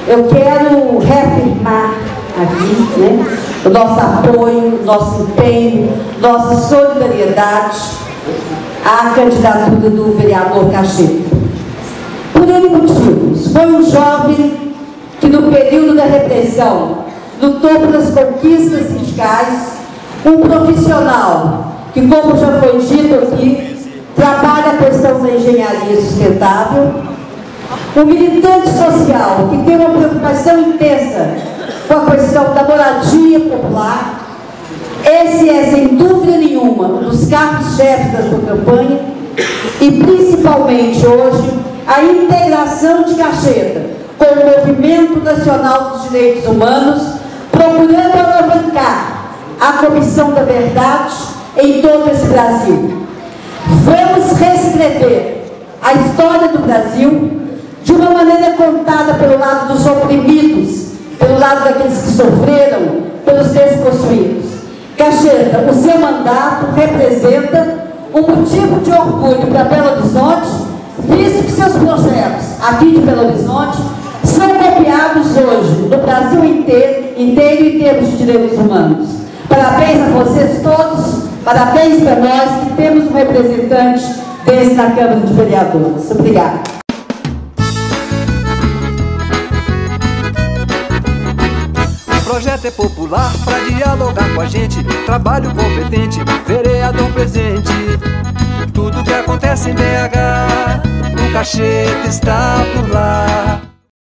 eu quero reafirmar aqui, né, o nosso apoio, nosso empenho, nossa solidariedade à candidatura do vereador Cacheta. Por N motivos. Foi um jovem que, no período da repressão, lutou pelas conquistas sindicais, um profissional que, como já foi dito aqui, trabalha a questão da engenharia sustentável, um militante social que tem uma preocupação intensa com a questão da moradia popular. Esse é, sem dúvida nenhuma, um dos carros-chefes da sua campanha e, principalmente hoje, a integração de Cacheta com o Movimento Nacional dos Direitos Humanos, procurando alavancar a Comissão da Verdade em todo esse Brasil. Vamos reescrever a história do Brasil de uma maneira contada pelo lado dos oprimidos, pelo lado daqueles que sofreram, pelos despossuídos. Cacheta, o seu mandato representa um motivo de orgulho para Belo Horizonte, visto que seus projetos aqui de Belo Horizonte são copiados hoje no Brasil inteiro em termos de direitos humanos. Parabéns a vocês todos, parabéns para nós que temos um representante desse na Câmara de Vereadores. Obrigada. O projeto é popular para dialogar com a gente, trabalho competente, vereador presente. Tudo que acontece em BH, o Cacheta está por lá.